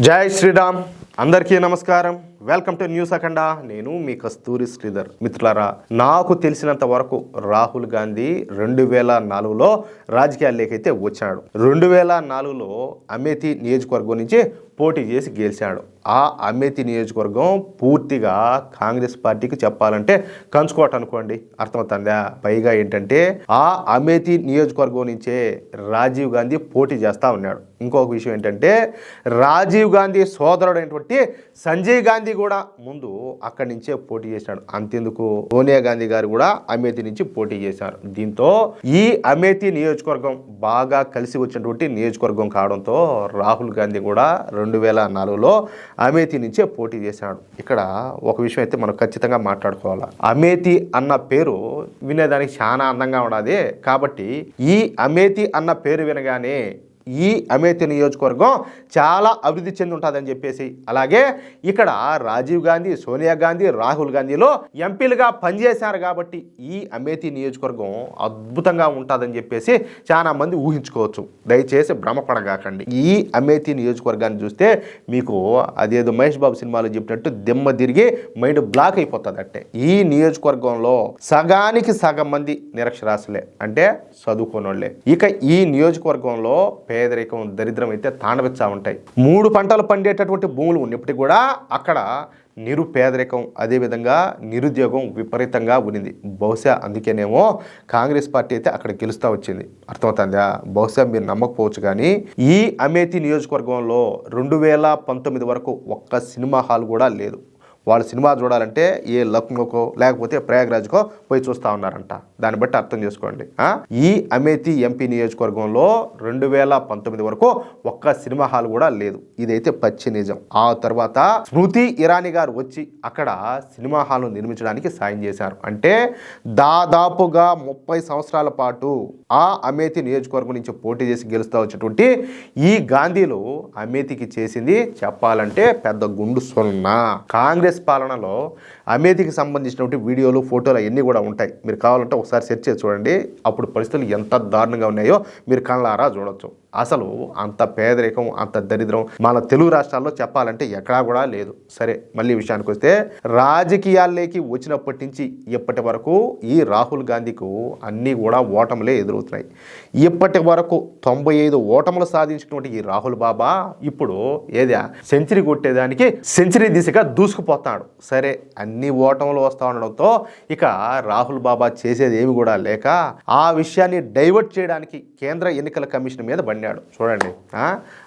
జై శ్రీరామ్. అందరికీ నమస్కారం. వెల్కమ్ టు న్యూస్ అఖండ. నేను మీ కస్తూరి శ్రీధర్. మిత్రులారా, నాకు తెలిసినంత వరకు రాహుల్ గాంధీ 2004లో రాజకీయాల్లోకి అయితే వచ్చాడు. 2004లో అమేథీ నియోజకవర్గం నుంచి పోటీ చేసి గెలిచాడు. ఆ అమేథీ నియోజకవర్గం పూర్తిగా కాంగ్రెస్ పార్టీకి చెప్పాలంటే కంచుకోట అనుకోండి, అర్థమవుతుందా? పైగా ఏంటంటే ఆ అమేథీ నియోజకవర్గం నుంచే రాజీవ్ గాంధీ పోటీ చేస్తూ ఉన్నాడు. ఇంకొక విషయం ఏంటంటే రాజీవ్ గాంధీ సోదరుడైనటువంటి సంజయ్ గాంధీ కూడా ముందు అక్కడి నుంచే పోటీ చేశాడు. అంతెందుకు, సోనియా గాంధీ గారు కూడా అమేథీ నుంచి పోటీ చేశారు. దీంతో ఈ అమేథీ నియోజకవర్గం బాగా కలిసి వచ్చినటువంటి నియోజకవర్గం కావడంతో రాహుల్ గాంధీ కూడా 2004లో అమేథీ నుంచే పోటీ చేశాడు. ఇక్కడ ఒక విషయం అయితే మనం ఖచ్చితంగా మాట్లాడుకోవాలి. అమేథీ అన్న పేరు వినేదానికి చాలా అందంగా ఉన్నది కాబట్టి ఈ అమేథీ అన్న పేరు వినగానే ఈ అమేథీ నియోజకవర్గం చాలా అభివృద్ధి చెంది ఉంటుందని చెప్పేసి, అలాగే ఇక్కడ రాజీవ్ గాంధీ, సోనియా గాంధీ, రాహుల్ గాంధీలో ఎంపీలుగా పనిచేశారు కాబట్టి ఈ అమేథీ నియోజకవర్గం అద్భుతంగా ఉంటుందని చెప్పేసి చాలా మంది ఊహించుకోవచ్చు. దయచేసి భ్రమపడగాకండి. ఈ అమేథీ నియోజకవర్గాన్ని చూస్తే మీకు అదేదో మహేష్ బాబు సినిమాలో చెప్పినట్టు దిమ్మ తిరిగి మైండ్ బ్లాక్ అయిపోతుంది. అంటే ఈ నియోజకవర్గంలో సగానికి సగం మంది నిరక్షరాస్యులే, అంటే చదువుకోనోళ్లే. ఇక ఈ నియోజకవర్గంలో పేదరికం, దరిద్రం అయితే తాండవిస్తా ఉంటాయి. 3 పంటలు పండేటటువంటి భూములు ఉన్నప్పటికీ కూడా అక్కడ నిరుపేదరికం, అదేవిధంగా నిరుద్యోగం విపరీతంగా ఉన్నింది. బహుశా అందుకేనేమో కాంగ్రెస్ పార్టీ అయితే అక్కడ గెలుస్తూ వచ్చింది. అర్థమవుతుందా? బహుశా మీరు నమ్మకపోవచ్చు కానీ ఈ అమేథీ నియోజకవర్గంలో 2019 వరకు ఒక్క సినిమా హాల్ కూడా లేదు. వాళ్ళు సినిమా చూడాలంటే ఏ లక్నోకో లేకపోతే ప్రయాగ్రాజ్కో పోయి చూస్తూ ఉన్నారంట. దాన్ని బట్టి అర్థం చేసుకోండి. ఈ అమేథీ ఎంపీ నియోజకవర్గంలో 2019 వరకు ఒక్క సినిమా హాల్ కూడా లేదు. ఇదైతే పచ్చి నిజం. ఆ తర్వాత స్మృతి ఇరానీ గారు వచ్చి అక్కడ సినిమా హాల్ను నిర్మించడానికి సాయం చేశారు. అంటే దాదాపుగా 30 సంవత్సరాల పాటు ఆ అమేథీ నియోజకవర్గం నుంచి పోటీ చేసి గెలుస్తూ వచ్చేటువంటి ఈ గాంధీలు అమేథీకి చేసింది చెప్పాలంటే పెద్ద గుండు సున్నా. కాంగ్రెస్ పాలనలో అమేథీకి సంబంధించినటువంటి వీడియోలు, ఫోటోలు అవన్నీ కూడా ఉంటాయి. మీరు కావాలంటే ఒకసారి సెర్చ్ చేసి చూడండి. అప్పుడు పరిస్థితులు ఎంత దారుణంగా ఉన్నాయో మీరు కళ్ళారా చూడొచ్చు. అసలు అంత పేదరికం, అంత దరిద్రం మన తెలుగు రాష్ట్రాల్లో చెప్పాలంటే ఎక్కడా కూడా లేదు. సరే, మళ్ళీ విషయానికి వస్తే రాజకీయాల్లోకి వచ్చినప్పటి నుంచి ఇప్పటి వరకు ఈ రాహుల్ గాంధీకు అన్నీ కూడా ఓటములే ఎదురవుతున్నాయి. ఇప్పటి వరకు 95 ఓటములు సాధించినటువంటి ఈ రాహుల్ బాబా ఇప్పుడు ఏదా సెంచరీ కొట్టేదానికి సెంచరీ దిశగా దూసుకుపోతాడు. సరే, అన్ని ఓటములు వస్తూ ఉండడంతో ఇక రాహుల్ బాబా చేసేది ఏమి కూడా లేక ఆ విషయాన్ని డైవర్ట్ చేయడానికి కేంద్ర ఎన్నికల కమిషన్ మీద పడినాడు. చూడండి,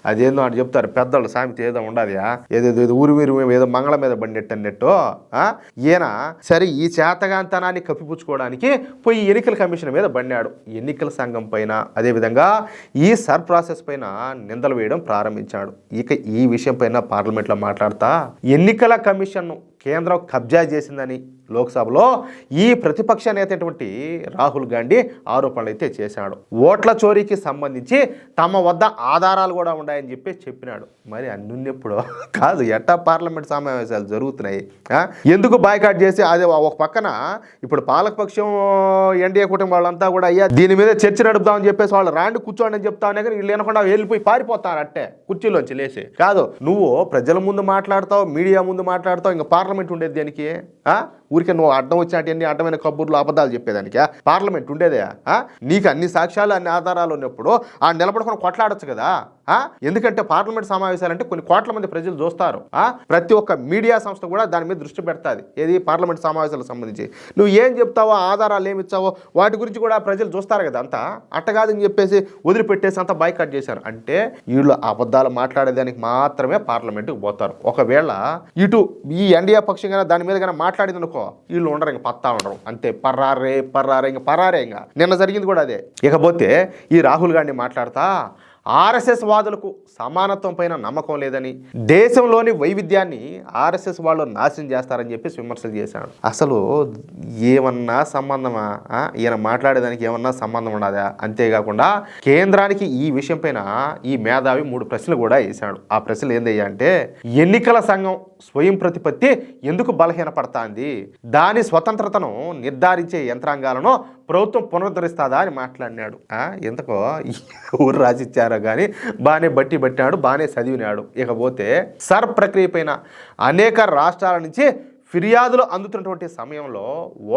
అదేందో అని చెప్తారు పెద్దలు, సామెత ఏదో ఉండదు, ఏదేదో ఊరి మీరు ఏదో మంగళ మీద పడినట్టు అన్నట్టు. ఈయన సరే ఈ చేతగాంతనాన్ని కప్పిపుచ్చుకోవడానికి పోయి ఎన్నికల కమిషన్ మీద పడినాడు. ఎన్నికల సంఘం పైన, అదేవిధంగా ఈ సర్ ప్రాసెస్ పైన నిందలు వేయడం ప్రారంభించాడు. ఇక ఈ విషయం పైన పార్లమెంట్లో మాట్లాడుతా ఎన్నికల కమిషన్ను కేంద్రం కబ్జా చేసిందని లోక్సభలో ఈ ప్రతిపక్ష నేత రాహుల్ గాంధీ ఆరోపణలు అయితే చేశాడు. ఓట్ల చోరీకి సంబంధించి తమ వద్ద ఆధారాలు కూడా ఉన్నాయని చెప్పినాడు. మరి అన్నున్నప్పుడు కాదు, ఎట్టా పార్లమెంట్ సమావేశాలు జరుగుతున్నాయి? ఎందుకు బాయ్కాట్ చేసి అదే ఒక పక్కన ఇప్పుడు పాలకపక్షం ఎన్డీఏ కుటుంబం వాళ్ళంతా కూడా అయ్యా దీని మీద చర్చ నడుపుదామని చెప్పేసి వాళ్ళు రాండి కూర్చోండి అని చెప్తా ఉన్నా కానీ వీళ్ళు వినకుండా వెళ్ళిపోయి పారిపోతారు అట్టే కుర్చీలోంచి లేచి. కాదు, నువ్వు ప్రజల ముందు మాట్లాడతావు, మీడియా ముందు మాట్లాడతావు, ఇంకా పార్లమెంట్ ఉండేది దేనికి? ఊరికే నువ్వు అడ్డం వచ్చినట్టు అడ్డమైన కబుర్లు, అబద్ధాలు చెప్పేదానికి పార్లమెంట్ ఉండేదే? నీకు అన్ని సాక్ష్యాలు, అన్ని ఆధారాలు ఉన్నప్పుడు ఆ నిలబడుకొని కొట్లాడొచ్చు కదా. ఎందుకంటే పార్లమెంట్ సమావేశాలంటే కొన్ని కోట్ల మంది ప్రజలు చూస్తారు. ప్రతి ఒక్క మీడియా సంస్థ కూడా దాని మీద దృష్టి పెడతాది. ఏది పార్లమెంట్ సమావేశాలకు సంబంధించి నువ్వు ఏం చెప్తావో, ఆధారాలు ఏమి ఇచ్చావో వాటి గురించి కూడా ప్రజలు చూస్తారు కదా. అంతా అట్టగాదని చెప్పేసి వదిలిపెట్టేసి అంతా బాయ్కాట్ చేశారు. అంటే వీళ్ళు అబద్ధాలు మాట్లాడేదానికి మాత్రమే పార్లమెంట్కి పోతారు. ఒకవేళ ఇటు ఈ ఎన్డీఏ పక్షం కానీ దాని మీద కానీ మాట్లాడింది అనుకో, వీళ్ళు ఉండరు, ఇంకా పత్తా ఉండరు. అంతే, పర్రారే ఇంకా పరారే. ఇంకా నిన్న జరిగింది కూడా అదే. ఇకపోతే ఈ రాహుల్ గాంధీ మాట్లాడతా ఆర్ఎస్ఎస్ వాదులకు సమానత్వం పైన నమ్మకం లేదని, దేశంలోని వైవిధ్యాన్ని ఆర్ఎస్ఎస్ వాళ్ళు నాశనం చేస్తారని చెప్పి విమర్శలు చేశాడు. అసలు ఏమన్నా సంబంధమా? ఈయన మాట్లాడేదానికి ఏమన్నా సంబంధం ఉన్నదా? అంతేకాకుండా కేంద్రానికి ఈ విషయం పైన ఈ మేధావి 3 ప్రశ్నలు కూడా వేశాడు. ఆ ప్రశ్నలు ఏందయ్యా అంటే, ఎన్నికల సంఘం స్వయం ప్రతిపత్తి ఎందుకు బలహీనపడతాంది, దాని స్వతంత్రతను నిర్ధారించే యంత్రాంగాలను ప్రభుత్వం పునరుద్ధరిస్తుందా అని మాట్లాడినాడు. ఎందుకో ఊరు రాసిచ్చారో కానీ బాగానే బట్టినాడు, బాగానే చదివినాడు. ఇకపోతే సర్ ప్రక్రియ పైన అనేక రాష్ట్రాల నుంచి ఫిర్యాదులు అందుతున్నటువంటి సమయంలో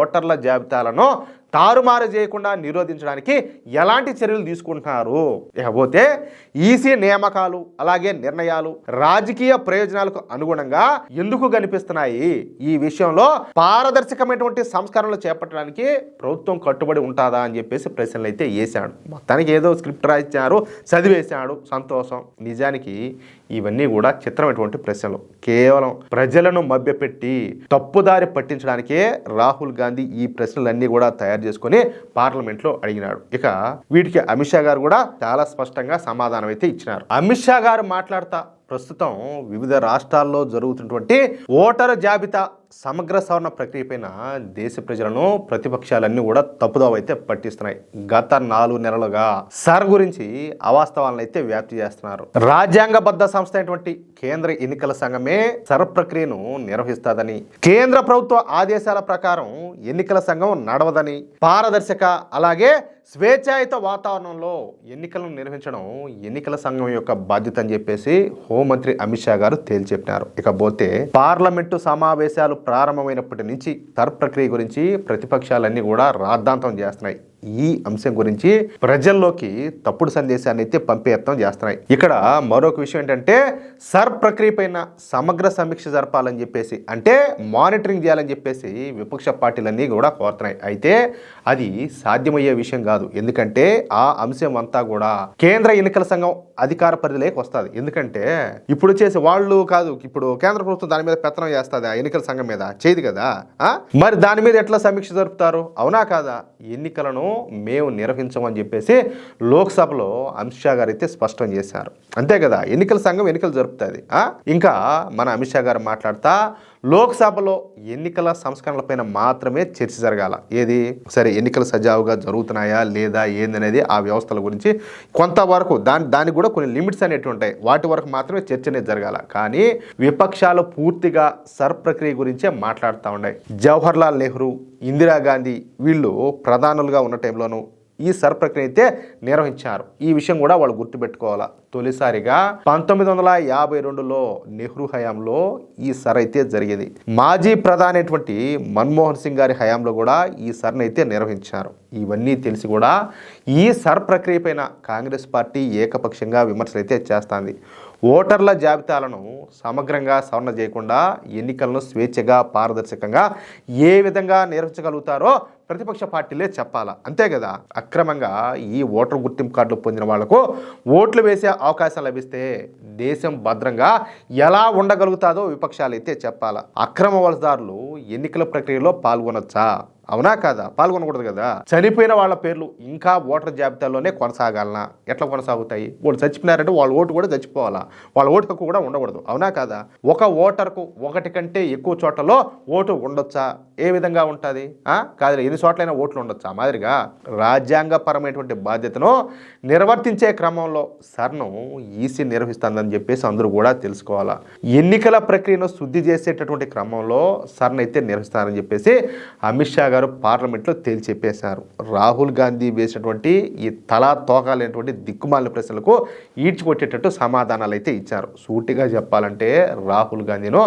ఓటర్ల జాబితాలను తారుమారు చేయకుండా నిరోధించడానికి ఎలాంటి చర్యలు తీసుకుంటున్నారు? ఇకపోతే ఈసీ నియామకాలు అలాగే నిర్ణయాలు రాజకీయ ప్రయోజనాలకు అనుగుణంగా ఎందుకు కనిపిస్తున్నాయి? ఈ విషయంలో పారదర్శకమైనటువంటి సంస్కరణలు చేపట్టడానికి ప్రభుత్వం కట్టుబడి ఉంటుందా అని చెప్పేసి ప్రశ్నలు అయితే వేశాడు. మొత్తానికి ఏదో స్క్రిప్ట్ రాయించారు, చదివేశాడు, సంతోషం. నిజానికి ఇవన్నీ కూడా చిత్రమైనటువంటి ప్రశ్నలు. కేవలం ప్రజలను మభ్యపెట్టి తప్పుదారి పట్టించడానికే రాహుల్ గాంధీ ఈ ప్రశ్నలన్నీ కూడా తయారు చేసుకుని పార్లమెంట్లో అడిగినాడు. ఇక వీటికి అమిత్ షా గారు కూడా చాలా స్పష్టంగా సమాధానం అయితే ఇచ్చినారు. అమిత్ షా గారు మాట్లాడుతా ప్రస్తుతం వివిధ రాష్ట్రాల్లో జరుగుతున్నటువంటి ఓటరు జాబితా సమగ్ర సవరణ ప్రక్రియ పైన దేశ ప్రజలను ప్రతిపక్షాలన్నీ కూడా తప్పుదోవ అయితే పట్టిస్తున్నాయి. గత 4 నెలలుగా సర్ గురించి అవాస్తవాలను అయితే వ్యాప్తి చేస్తున్నారు. రాజ్యాంగబద్ధ సంస్థ అయినటువంటి కేంద్ర ఎన్నికల సంఘమే సర్ ప్రక్రియను నిర్వహిస్తుందని, కేంద్ర ప్రభుత్వ ఆదేశాల ప్రకారం ఎన్నికల సంఘం నడవదని, పారదర్శక అలాగే స్వేచ్ఛాయుత వాతావరణంలో ఎన్నికలను నిర్వహించడం ఎన్నికల సంఘం యొక్క బాధ్యత అని చెప్పేసి హోంమంత్రి అమిత్ షా గారు తేల్చెప్పినారు. ఇకపోతే పార్లమెంటు సమావేశాలు ప్రారంభమైనప్పటి నుంచి సర్ ప్రక్రియ గురించి ప్రతిపక్షాలన్నీ కూడా రాద్ధాంతం చేస్తున్నాయి. ఈ అంశం గురించి ప్రజల్లోకి తప్పుడు సందేశాన్ని అయితే పంపే యత్నం చేస్తున్నాయి. ఇక్కడ మరొక విషయం ఏంటంటే సర్ ప్రక్రియ పైన సమగ్ర సమీక్ష జరపాలని చెప్పేసి, అంటే మానిటరింగ్ చేయాలని చెప్పేసి విపక్ష పార్టీలన్నీ కూడా కోరుతున్నాయి. అయితే అది సాధ్యమయ్యే విషయం కాదు. ఎందుకంటే ఆ అంశం అంతా కూడా కేంద్ర ఎన్నికల సంఘం అధికార పరిధిలోకి వస్తుంది. ఎందుకంటే ఇప్పుడు చేసి వాళ్ళు కాదు, ఇప్పుడు కేంద్ర ప్రభుత్వం దాని మీద పెత్తనం చేస్తుంది, ఆ ఎన్నికల సంఘం మీద చేయదు కదా. మరి దాని మీద ఎట్లా సమీక్ష జరుపుతారు? అవునా కాదా? ఎన్నికలను మేము నిర్వహించమని చెప్పేసి లోక్సభలో అమిత్ షా గారు అయితే స్పష్టం చేశారు. అంతే కదా, ఎన్నికల సంఘం ఎన్నికలు జరుపుతుంది. ఇంకా మన అమిత్ షా గారు మాట్లాడుతా లోక్సభలో ఎన్నికల సంస్కరణలపైన మాత్రమే చర్చ జరగాల. ఏది సరే, ఎన్నికలు సజావుగా జరుగుతున్నాయా లేదా ఏందనేది ఆ వ్యవస్థల గురించి కొంతవరకు దానికి కూడా కొన్ని లిమిట్స్ అనేవి ఉంటాయి. వాటి వరకు మాత్రమే చర్చ అనేది జరగాల. కానీ విపక్షాలు పూర్తిగా సర్ ప్రక్రియ గురించే మాట్లాడుతూ ఉన్నాయి. జవహర్లాల్ నెహ్రూ, ఇందిరాగాంధీ వీళ్ళు ప్రధానులుగా ఉన్న టైంలోనూ ఈ సర్ ప్రక్రియ అయితే నిర్వహించారు. ఈ విషయం కూడా వాళ్ళు గుర్తుపెట్టుకోవాలా. తొలిసారిగా 1952లో నెహ్రూ హయాంలో ఈ సర్ అయితే జరిగేది. మాజీ ప్రధాని అయినటువంటి మన్మోహన్ సింగ్ గారి హయాంలో కూడా ఈ సర్ని అయితే నిర్వహించారు. ఇవన్నీ తెలిసి కూడా ఈ సర్ ప్రక్రియ పైన కాంగ్రెస్ పార్టీ ఏకపక్షంగా విమర్శలు అయితే చేస్తుంది. ఓటర్ల జాబితాలను సమగ్రంగా సవరణ చేయకుండా ఎన్నికలను స్వేచ్ఛగా పారదర్శకంగా ఏ విధంగా నిర్వహించగలుగుతారో ప్రతిపక్ష పార్టీలే చెప్పాలా. అంతే కదా, అక్రమంగా ఈ ఓటర్ గుర్తింపు కార్డులు పొందిన వాళ్లకు ఓట్లు వేసే అవకాశం లభిస్తే దేశం భద్రంగా ఎలా ఉండగలుగుతాదో విపక్షాలు అయితే చెప్పాలా. అక్రమ వలసదారులు ఎన్నికల ప్రక్రియలో పాల్గొనొచ్చా? అవునా కాదా? పాల్గొనకూడదు కదా. చనిపోయిన వాళ్ళ పేర్లు ఇంకా ఓటర్ జాబితాలోనే కొనసాగాలనా? ఎట్లా కొనసాగుతాయి? వాళ్ళు చచ్చిపోయినారంటే వాళ్ళ ఓటు కూడా చచ్చిపోవాలా, వాళ్ళ ఓటు హక్కు కూడా ఉండకూడదు. అవునా కాదా? ఒక ఓటర్కు ఒకటి కంటే ఎక్కువ చోట్లలో ఓటు ఉండొచ్చా? ఏ విధంగా ఉంటుంది? కాదు, ఎన్ని చోట్లైనా ఓట్లు ఉండొచ్చా? మాదిరిగా రాజ్యాంగపరమైనటువంటి బాధ్యతను నిర్వర్తించే క్రమంలో సర్ను ఈసీ నిర్వహిస్తుందని చెప్పేసి అందరూ కూడా తెలుసుకోవాలా. ఎన్నికల ప్రక్రియను శుద్ధి చేసేటటువంటి క్రమంలో సర్ను అయితే నిర్వహిస్తారని చెప్పేసి అమిత్ షా గారు పార్లమెంట్లో తేల్చెప్పేశారు. రాహుల్ గాంధీ వేసినటువంటి ఈ తలా తోకాలైనటువంటి దిక్కుమాలిన ప్రశ్నలకు ఈడ్చికొట్టేటట్టు సమాధానాలు అయితే ఇచ్చారు. సూటిగా చెప్పాలంటే రాహుల్ గాంధీను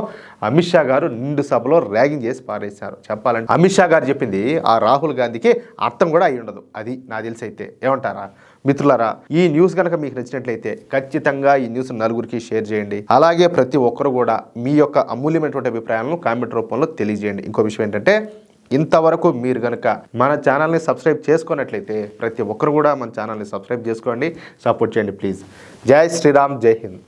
అమిత్ షా గారు నిండు సభలో ర్యాగింగ్ చేసి పారేశారు. చెప్పాలంటే అమిత్ షా గారు చెప్పింది ఆ రాహుల్ గాంధీకి అర్థం కూడా అయి ఉండదు. అది నాకు తెలిసి అయితే. ఏమంటారా మిత్రులారా? ఈ న్యూస్ కనుక మీకు నచ్చినట్లయితే ఖచ్చితంగా ఈ న్యూస్ నలుగురికి షేర్ చేయండి. అలాగే ప్రతి ఒక్కరు కూడా మీ యొక్క అమూల్యమైనటువంటి అభిప్రాయాలను కామెంట్ రూపంలో తెలియజేయండి. ఇంకో విషయం ఏంటంటే, ఇంతవరకు మీరు కనుక మన ఛానల్ని సబ్స్క్రైబ్ చేసుకున్నట్లయితే ప్రతి ఒక్కరు కూడా మన ఛానల్ని సబ్స్క్రైబ్ చేసుకోండి, సపోర్ట్ చేయండి ప్లీజ్. జై శ్రీరామ్, జై హింద్.